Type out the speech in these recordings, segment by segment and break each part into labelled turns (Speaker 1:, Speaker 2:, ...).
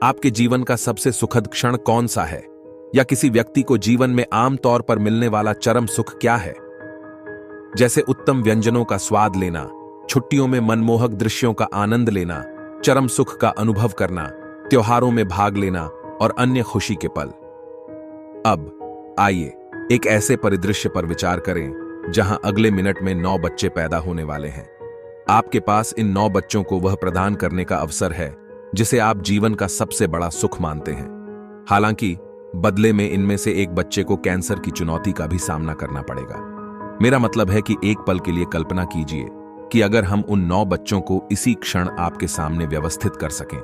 Speaker 1: आपके जीवन का सबसे सुखद क्षण कौन सा है? या किसी व्यक्ति को जीवन में आम तौर पर मिलने वाला चरम सुख क्या है? जैसे उत्तम व्यंजनों का स्वाद लेना, छुट्टियों में मनमोहक दृश्यों का आनंद लेना, चरम सुख का अनुभव करना, त्योहारों में भाग लेना और अन्य खुशी के पल। अब आइए एक ऐसे परिदृश्य पर विचार करें जहां अगले मिनट में 9 बच्चे पैदा होने वाले हैं। आपके पास इन 9 बच्चों को वह प्रदान करने का अवसर है जिसे आप जीवन का सबसे बड़ा सुख मानते हैं। हालांकि बदले में इनमें से एक बच्चे को कैंसर की चुनौती का भी सामना करना पड़ेगा। मेरा मतलब है कि एक पल के लिए कल्पना कीजिए कि अगर हम उन 9 बच्चों को इसी क्षण आपके सामने व्यवस्थित कर सकें,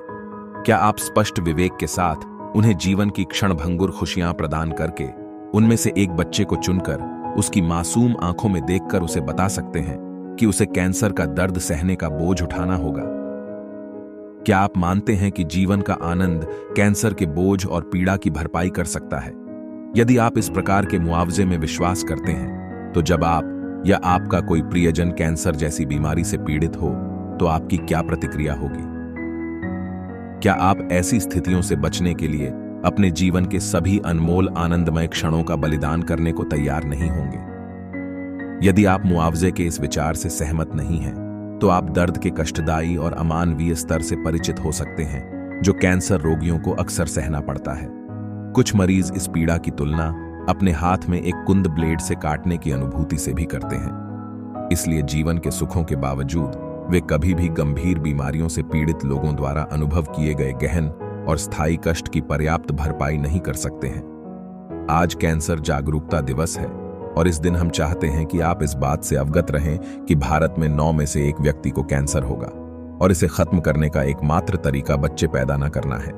Speaker 1: क्या आप स्पष्ट विवेक के साथ उन्हें जीवन की क्षणभंगुर खुशियां प्रदान करके उनमें से एक बच्चे को चुनकर उसकी मासूम आंखों में देखकर उसे बता सकते हैं कि उसे कैंसर का दर्द सहने का बोझ उठाना होगा? क्या आप मानते हैं कि जीवन का आनंद कैंसर के बोझ और पीड़ा की भरपाई कर सकता है? यदि आप इस प्रकार के मुआवजे में विश्वास करते हैं, तो जब आप या आपका कोई प्रियजन कैंसर जैसी बीमारी से पीड़ित हो तो आपकी क्या प्रतिक्रिया होगी? क्या आप ऐसी स्थितियों से बचने के लिए अपने जीवन के सभी अनमोल आनंदमय क्षणों का बलिदान करने को तैयार नहीं होंगे? यदि आप मुआवजे के इस विचार से सहमत नहीं हैं, तो आप दर्द के कष्टदायी और अमानवीय स्तर से परिचित हो सकते हैं जो कैंसर रोगियों को अक्सर सहना पड़ता है। कुछ मरीज इस पीड़ा की तुलना अपने हाथ में एक कुंद ब्लेड से काटने की अनुभूति से भी करते हैं। इसलिए जीवन के सुखों के बावजूद वे कभी भी गंभीर बीमारियों से पीड़ित लोगों द्वारा अनुभव किए गए गहन और स्थायी कष्ट की पर्याप्त भरपाई नहीं कर सकते हैं। आज कैंसर जागरूकता दिवस है और इस दिन हम चाहते हैं कि आप इस बात से अवगत रहें कि भारत में 9 में से एक व्यक्ति को कैंसर होगा और इसे खत्म करने का एकमात्र तरीका बच्चे पैदा न करना है।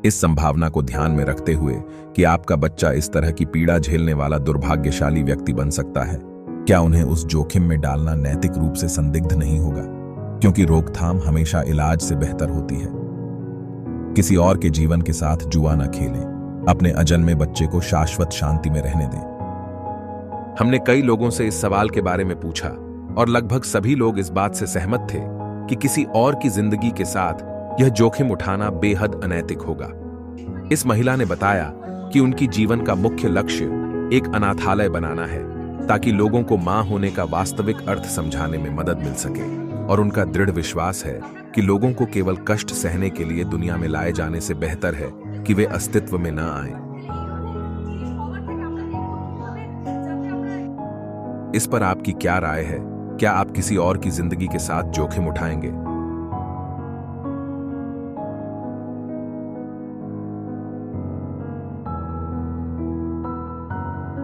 Speaker 1: इस संभावना को ध्यान में रखते हुए कि आपका बच्चा इस तरह की पीड़ा झेलने वाला दुर्भाग्यशाली व्यक्ति बन सकता है, क्या उन्हें उस जोखिम में डालना नैतिक रूप से संदिग्ध नहीं होगा? क्योंकि रोकथाम हमेशा इलाज से बेहतर होती है। किसी और के जीवन के साथ जुआ न खेलें, अपने अजन्मे बच्चे को शाश्वत शांति में रहने दें। हमने कई लोगों से इस सवाल के बारे में पूछा और लगभग सभी लोग इस बात से सहमत थे कि किसी और की जिंदगी के साथ यह जोखिम उठाना बेहद अनैतिक होगा। इस महिला ने बताया कि उनकी जीवन का मुख्य लक्ष्य एक अनाथालय बनाना है ताकि लोगों को मां होने का वास्तविक अर्थ समझाने में मदद मिल सके, और उनका दृढ़ विश्वास है कि लोगों को केवल कष्ट सहने के लिए दुनिया में लाए जाने से बेहतर है कि वे अस्तित्व में न आएं। इस पर आपकी क्या राय है? क्या आप किसी और की जिंदगी के साथ जोखिम उठाएंगे?